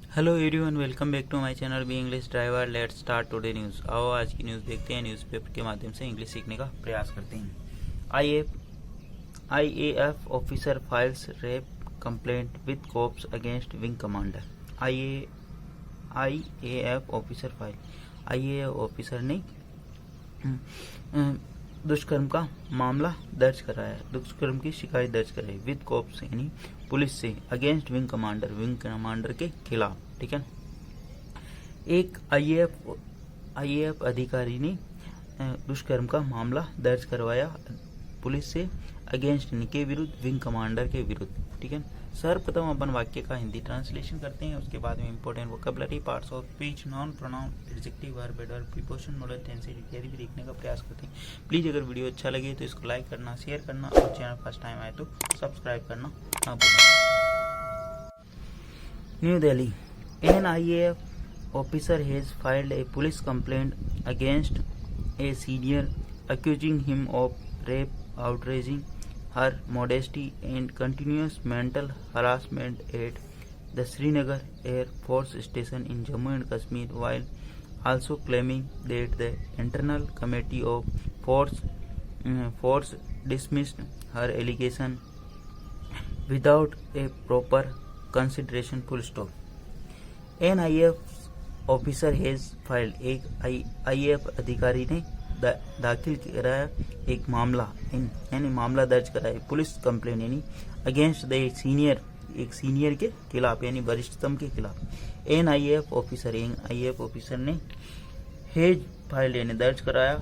Hello everyone, welcome back to my channel be English driver. Let's start today news. आओ आज की news देखते हैं। न्यूज़पेपर के माध्यम से इंग्लिश सीखने का प्रयास करते हैं। IAF officer files rape complaint with cops against wing commander. IAF officer file, IAF officer ने दुष्कर्म का मामला दर्ज कराया, दुष्कर्म की शिकायत दर्ज कराई विद कोप्स यानी पुलिस से, अगेंस्ट विंग कमांडर के खिलाफ। ठीक है, एक आईएएफ अधिकारी ने दुष्कर्म का मामला दर्ज करवाया पुलिस से, अगेंस्ट के विरुद्ध, विंग कमांडर के विरुद्ध। ठीक है, सर्वप्रथम अपन वाक्य का हिंदी ट्रांसलेशन करते हैं, उसके बाद में important vocabulary, parts of speech, non pronoun, adjective, verb, adverb, preposition, model, tenses इत्यादि भी देखने का प्रयास करते हैं। प्लीज अगर वीडियो अच्छा लगे तो इसको लाइक करना, शेयर करना और चैनल फर्स्ट टाइम आए तो सब्सक्राइब करना ना भूलना। New Delhi, an IAF officer has filed a police complaint against a senior accusing him of rape, outraging her modesty and continuous mental harassment at the Srinagar Air Force Station in Jammu and Kashmir, while also claiming that the Internal Committee of Force dismissed her allegation without a proper consideration. Full stop. An IAF officer has filed, एक IAF अधिकारी ने दाखिल कराया एक मामला, यानी मामला दर्ज कराया, पुलिस कंप्लेंट यानी अगेंस्ट द सीनियर, एक सीनियर के खिलाफ यानी वरिष्ठतम के खिलाफ। एन आईएएफ ऑफिसर ने हेज फाइल यानी दर्ज कराया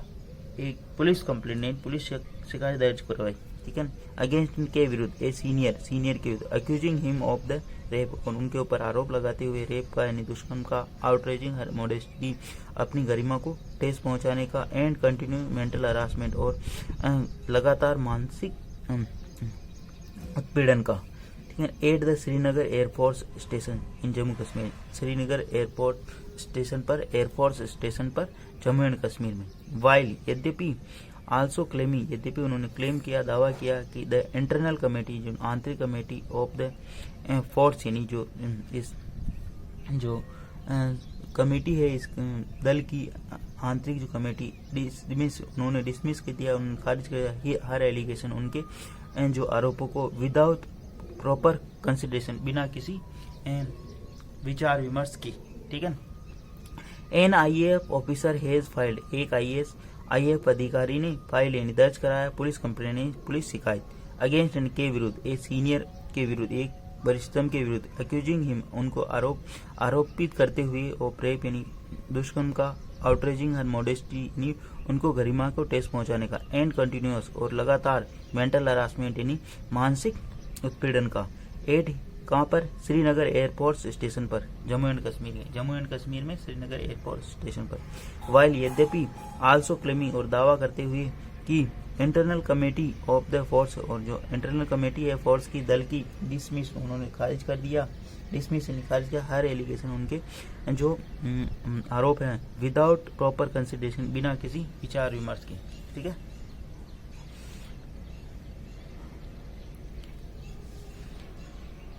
एक पुलिस कंप्लेंट यानी पुलिस शिकायत दर्ज करवाई। ठीक है, अगेंस्ट के विरुद्ध, ए सीनियर के विरुद्ध, accusing him of the rape, और उनके ऊपर आरोप लगाते हुए रेप का यानी दुष्कर्म का, आउटरेजिंग हर मॉडेस्टी अपनी गरिमा को ठेस पहुंचाने का, एंड कंटिन्यू मेंटल हरासमेंट और लगातार मानसिक उत्पीड़न का। ठीक है, at the Srinagar air force station in Jammu Kashmir, Srinagar airport station पर, एयरफोर्स स्टेशन पर जम्मू एंड कश्मीर में। वाइल यद्यपि, आल्सो क्लेमिंग यद्यपि उन्होंने क्लेम किया, दावा किया कि द इंटरनल कमेटी, जो आंतरिक कमेटी ऑफ द फोर्स यानी जो कमेटी है, इस दल की आंतरिक जो कमेटी उन्होंने डिसमिस कर दिया, उन्होंने खारिज कर दिया हर एलिगेशन, उनके जो आरोपों को, विदाउट प्रॉपर कंसिडरेशन, बिना किसी विचार विमर्श की। ठीक है, an IAF officer has filed, एक आईएएफ अधिकारी ने फाइल यानी दर्ज कराया पुलिस कंप्लेंट, पुलिस शिकायत, अगेंस्ट के विरुद्ध, एक सीनियर के विरुद्ध, एक वरिष्ठतम के विरुद्ध, अक्यूजिंग हिम उनको आरोपित करते हुए, और रेप यानी दुष्कर्म का, आउटरेजिंग हर मॉडेस्टी यानी उनको गरिमा को ठेस पहुंचाने का, एंड कंटिन्यूअस और लगातार, मेंटल हरासमेंट यानी मानसिक उत्पीड़न का, एट कहाँ पर, श्रीनगर एयरफोर्स स्टेशन पर, जम्मू एंड कश्मीर में श्रीनगर एयरफोर्स स्टेशन पर। वाइल यद्यपि, आल्सो क्लेमिंग और दावा करते हुए कि internal committee of the force, और जो इंटरनल कमेटी है फोर्स की, दल की, डिसमिस उन्होंने खारिज कर दिया, डिसमिस यानी खारिज किया हर एलिगेशन, उनके जो आरोप हैं, विदाउट प्रॉपर कंसिडरेशन, बिना किसी विचार विमर्श के। ठीक है,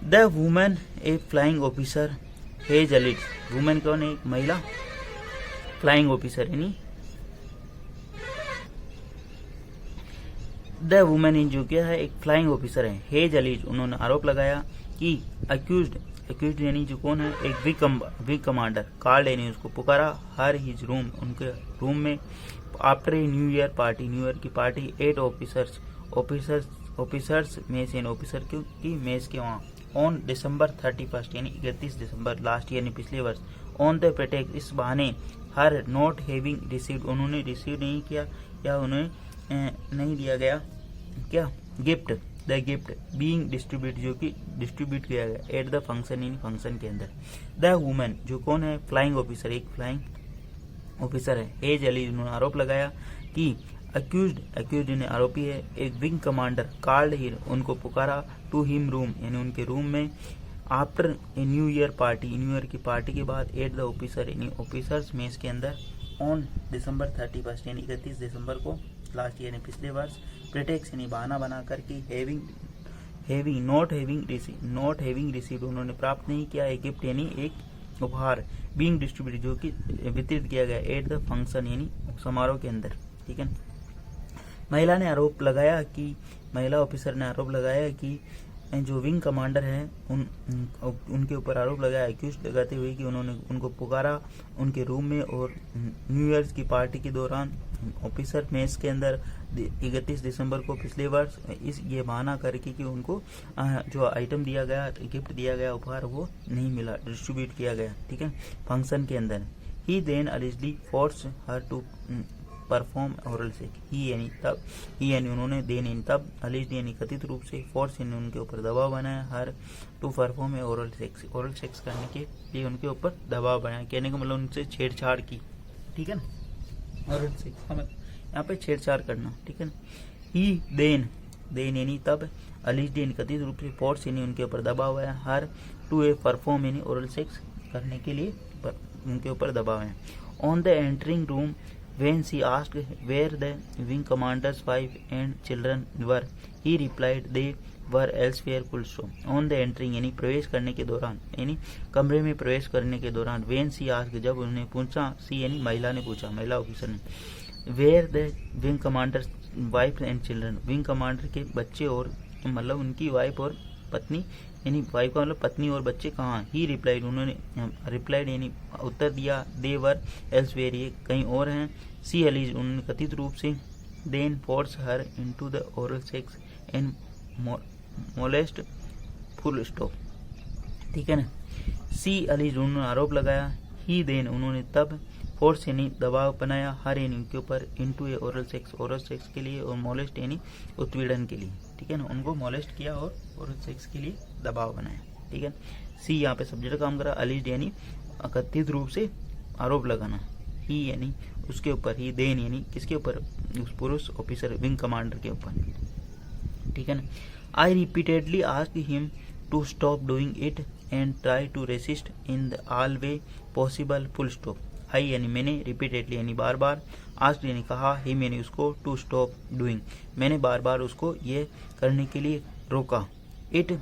the women a flying officer has alleged, women कौन है, एक महिला फ्लाइंग ऑफिसर यानी द वुमेन इन, जो क्या है एक फ्लाइंग ऑफिसर है, हैज अलिज्ड उन्होंने आरोप लगाया कि अक्यूज्ड यानी जो कौन है, एक विंग कमांडर, कॉल्ड यानी उसको पुकारा, हर हिज रूम उनके रूम में, after a new year party, new year की पार्टी, 8 ऑफिसर्स में से, ऑफिसर की मेज के वहाँ, ऑन दिसंबर 31 यानी 31 दिसंबर लास्ट ईयर यानी पिछले वर्ष, ऑन द प्रेटेक्स्ट इस बहाने, हर नॉट हैविंग रिसीव्ड उन्होंने रिसीव नहीं किया या उन्हें नहीं दिया गया क्या, gift, the gift being distribute जो कि डिस्ट्रीब्यूट किया गया, एट द फंक्शन यानी फंक्शन के अंदर। द वुमेन जो कौन है, फ्लाइंग ऑफिसर, एक फ्लाइंग ऑफिसर है, एज अली उन्होंने आरोप लगाया कि अक्यूज्ड ने आरोपी है, एक विंग कमांडर, कॉल्ड हिम उनको पुकारा, टू हिम रूम यानी उनके रूम में, after a new year party, new year की पार्टी के बाद, एट द ऑफिसर यानी ऑफिसर्स मेज के अंदर, ऑन दिसंबर 31 यानी 31 दिसंबर को लास्ट ईयर यानी पिछले वर्ष, प्रेटेक्स यानी बहाना बना करके, नॉट हैविंग रिसीव उन्होंने प्राप्त नहीं किया, एक गिफ्ट यानी एक उपहार बीइंग डिस्ट्रीब्यूटेड जो कि वितरित किया गया एट द फंक्शन यानी समारोह के अंदर, ठीक है। महिला ऑफिसर ने आरोप लगाया कि जो विंग कमांडर हैं उनके ऊपर आरोप लगाया, एक्यूज लगाते हुए कि उन्होंने उनको पुकारा उनके रूम में और न्यू ईयर्स की पार्टी के दौरान ऑफिसर मेस के अंदर 31 दिसंबर को पिछले वर्ष ये बहाना करके कि उनको जो आइटम दिया गया, गिफ्ट दिया गया, उपहार वो नहीं मिला, डिस्ट्रीब्यूट किया गया, ठीक है, फंक्शन के अंदर। He then allegedly force her to perform oral sex, he यानी उन्होंने देन यानी तब, अलिजली यानी कथित रूप से, फोर्स यानी उनके ऊपर दबाव बनाया, her to perform oral sex करने के लिए उनके ऊपर दबाव बनाया, कहने का मतलब उनसे छेड़छाड़ की, ठीक है ना, ओरल सेक्स यहाँ पे छेड़छाड़ करना, ठीक है ना। ही देन यानी तब, अलिजली यानी कथित रूप से, फोर्स यानी उनके ऊपर दबाव आया, हर टू परफॉर्म यानी ओरल सेक्स करने के लिए उनके ऊपर दबाव है। On the entering room when she asked where the wing commander's wife and children were, he replied they were elsewhere full stop. On the entering यानी प्रवेश करने के दौरान, यानी कमरे में प्रवेश करने के दौरान, when she asked जब उन्होंने पूछा, she यानी महिला ने पूछा, महिला ऑफिसर ने, where the wing commander's wife and children, wing commander के बच्चे और मतलब उनकी वाइफ और पत्नी, यानी वाइफ का मतलब पत्नी और बच्चे कहाँ। ही रिप्लाइड उन्होंने रिप्लाइड यानी उत्तर दिया, दे वर एल्सवेयर ये कहीं और हैं। सी अलीज उन्होंने कथित रूप से, then force her into the oral sex and molest full stop, ठीक है ना। सी अलीज उन्होंने आरोप लगाया, ही देन उन्होंने तब, फोर्स यानी दबाव बनाया, हर यानी उनके ऊपर, इनटू ए ओरल सेक्स के लिए और मोलेस्ट यानी उत्पीड़न के लिए, ठीक है ना, उनको मोलेस्ट किया और ओरल सेक्स के लिए दबाव बनाया, ठीक है। सी यहाँ पे सब्जेक्ट काम करा, अलीज यानी कथित रूप से आरोप लगाना, ही यानी उसके ऊपर, ही देन यानी किसके ऊपर, उस पुरुष ऑफिसर विंग कमांडर के ऊपर, ठीक है ना। I repeatedly asked him to stop doing it and try to resist in the all way possible full stop. I यानी मैंने, रिपीटेडली यानी बार बार, आस्क्ड यानी कहा, हिम यानी उसको, टू स्टॉप डूइंग मैंने बार बार उसको ये करने के लिए रोका, इट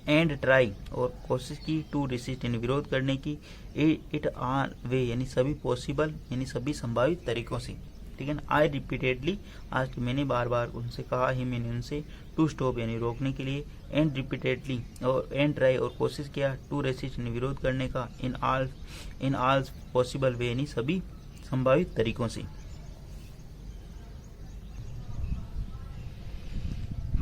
एंड ट्राई और कोशिश की, टू रेसिस्ट यानी विरोध करने की, इट आर वे यानी सभी पॉसिबल यानी सभी संभावित तरीकों से, ठीक है ना। आई रिपीटेडली आज मैंने बार बार उनसे कहा, हिम यानी उनसे, टू स्टॉप यानी रोकने के लिए, एंड रिपीटेडली और एंड ट्राई और कोशिश किया, टू रेसिस्ट यानी विरोध करने का, इन ऑल पॉसिबल वे यानी सभी संभावित तरीकों से।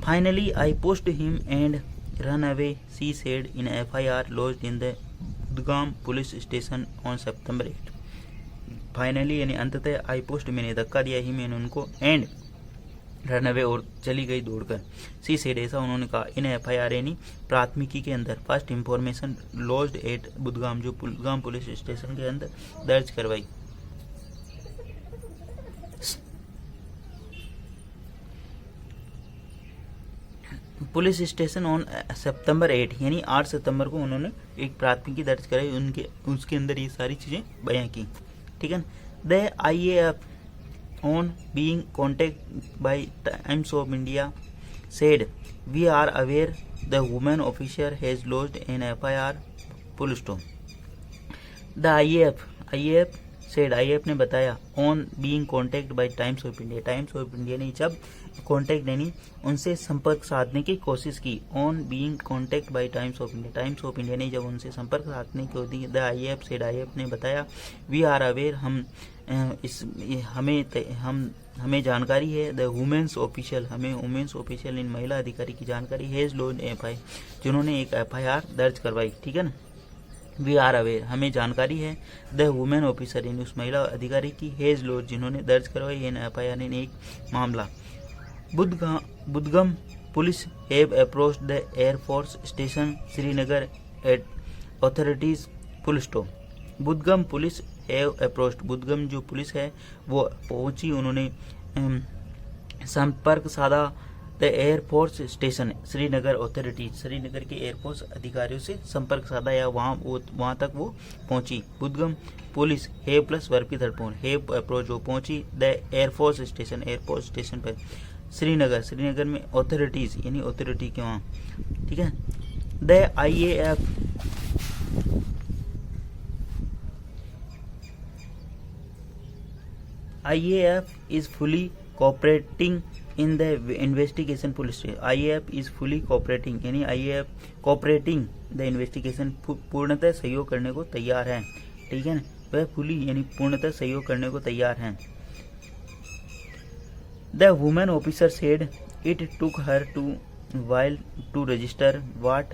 Finally I pushed him and run away, she said in FIR lodged in the Budgam police station on September 8। Finally यानी अंततः, आई पोस्ट मैंने धक्का दिया, ही मैंने उनको, एंड रन अवे और चली गई दौड़कर, सी सेड ऐसा उन्होंने कहा, इन FIR यानी प्राथमिकी के अंदर, फर्स्ट इंफॉर्मेशन लॉज्ड एट बुदगाम जो बुदगाम पुलिस स्टेशन के अंदर दर्ज करवाई। पुलिस स्टेशन ऑन सितंबर 8 यानी 8 सितंबर को उन्होंने एक प्राथमिकी दर्ज कराई, उसके अंदर ये सारी चीजें बयां की, ठीक है। The IAF on being contact by Times of India said we are aware the women officer has lodged an FIR full stop. The IAF said, IAF ने बताया, on being contact by Times of India ने जब contact यानी उनसे संपर्क साधने की कोशिश की, on being contact by Times of India ने जब उनसे संपर्क साधने की होती है, द IAF सेड, IAF ने बताया, वी आर अवेयर हमें जानकारी है, द वुमेन्स ऑफिशियल हमें वुमेन्स ऑफिशियल इन महिला अधिकारी की जानकारी, हैज लॉज्ड FIR जिन्होंने एक FIR दर्ज करवाई, ठीक है ना। वी आर अवेयर हमें जानकारी है, द वुमेन ऑफिसर इन उस महिला अधिकारी की, हैज लॉज्ड जिन्होंने दर्ज करवाई, इन FIR इन एक मामला। Budgam police have approached the air force station Srinagar at authorities full stop. Budgam police have approached, Budgam जो पुलिस है वो पहुंची, उन्होंने संपर्क साधा, the air force station Srinagar authorities Srinagar के एयरफोर्स अधिकारियों से संपर्क साधा या वहां तक वो पहुंची। बुदगम पुलिस हैव प्लस वर्ब की थर्ड फॉर्म, हैव अप्रोच वो पहुंची, द एयरफोर्स स्टेशन पर श्रीनगर में ऑथोरिटीज यानी ऑथोरिटी के वहाँ, ठीक है। The IAF IAF is fully cooperating in the investigation. Police IAF is fully cooperating यानी IAF cooperating the investigation पूर्णतः सहयोग करने को तैयार है, ठीक है ना। वह fully यानी पूर्णतः सहयोग करने को तैयार है। The woman officer said it took her a while to register what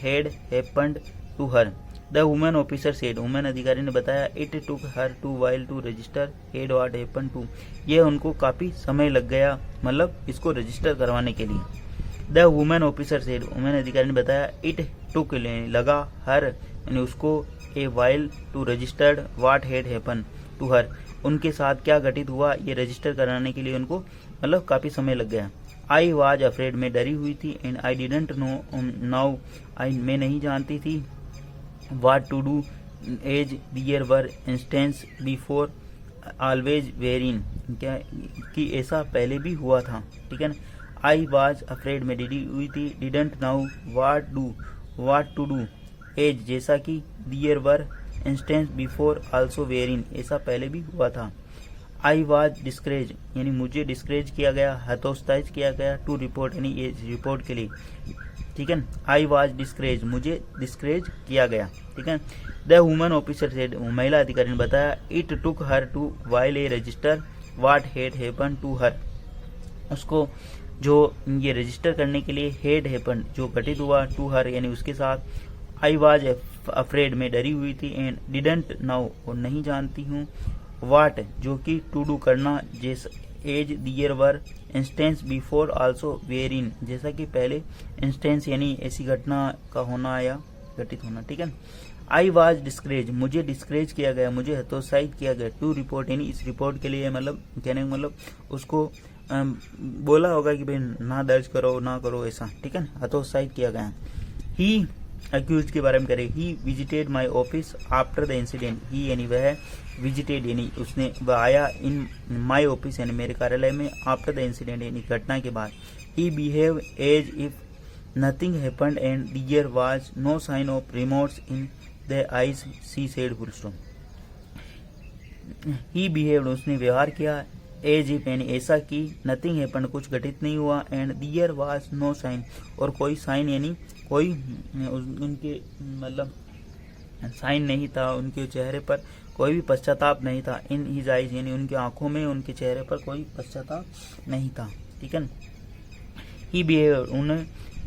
had happened to her. The woman officer said, woman अधिकारी ने बताया, it took her a while to register what happened to. ये उनको काफी समय लग गया, मतलब इसको रजिस्टर करवाने के लिए। The woman officer said, woman अधिकारी ने बताया, it took लगा her यानी उसको a while to register what had happened to her. उनके साथ क्या घटित हुआ ये रजिस्टर कराने के लिए उनको मतलब काफी समय लग गया। आई वाज अफ्रेड मैं डरी हुई थी, and I didn't know now I मैं नहीं जानती थी, what to do as there were instance before always wherein क्या कि ऐसा पहले भी हुआ था, ठीक है ना। आई वाज अफ्रेड में डरी हुई थी, didn't know what to do as जैसा कि there were instance before also वेरिन ऐसा पहले भी हुआ था। आई वाज डिस्करेज यानी मुझे डिस्करेज किया गया, हतोत्साहित किया गया, टू रिपोर्ट यानी ये रिपोर्ट के लिए, ठीक है। आई वाज डिस्करेज मुझे डिस्करेज किया गया, ठीक है। द वुमन ऑफिसर सेड महिला अधिकारी ने बताया, it took her to while a register what had happen to her उसको जो ये रजिस्टर करने के लिए हैड हैपन जो घटित हुआ टू हर यानी उसके साथ। आई वाज अफ्रेड में डरी हुई थी, एंड डिडंट नाउ और नहीं जानती हूँ, वाट जो कि टू डू करना, जिस as there were instance before also wherein जैसा कि पहले इंस्टेंस यानी ऐसी घटना का होना या घटित होना, ठीक है। आई वाज डिस्करेज मुझे डिस्करेज किया गया, मुझे हतोत्साहित किया गया, टू रिपोर्ट यानी इस रिपोर्ट के लिए मतलब कहने का मतलब उसको बोला होगा कि भाई ना दर्ज करो ना करो ऐसा, ठीक है, हतोत्साहित किया गया। ही अक्यूज के बारे में करें, he visited my office after the incident, he यानी वह विजिटेड यानी उसने वह आया इन माई ऑफिस यानी मेरे कार्यालय में, आफ्टर द इंसिडेंट यानी घटना के बाद। He behave as if nothing happened and there was no sign of remorse in the eyes she said full stop. He behaved उसने व्यवहार किया, एज इफ यानी ऐसा कि नथिंग हैपेंड कुछ घटित नहीं हुआ, and there was no sign और कोई साइन यानी कोई उनके मतलब साइन नहीं था, उनके चेहरे पर कोई भी पश्चाताप नहीं था। इन हिज आइज यानी उनकी आंखों में उनके चेहरे पर कोई पश्चाताप नहीं था, ठीक है। ही बिहेव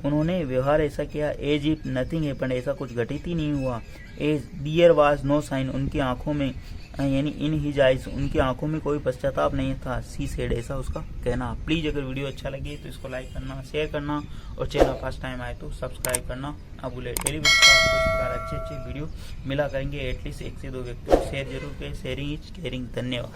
उन्होंने व्यवहार ऐसा किया, एज इफ नथिंग हैपेंड ऐसा कुछ घटित ही नहीं हुआ, as there was no sign उनकी आंखों में यानी इन हिज आइज उनकी आंखों में कोई पश्चाताप नहीं था, सी सेड ऐसा उसका कहना। प्लीज अगर वीडियो अच्छा लगे तो इसको लाइक करना, शेयर करना और चैनल फर्स्ट टाइम आए तो सब्सक्राइब करना ना भूले। डेली बेसिस पर आपको इस प्रकार अच्छे वीडियो मिला करेंगे, एटलीस्ट 1 से 2 व्यक्तियों को शेयर जरूर करें। Sharing is caring. धन्यवाद।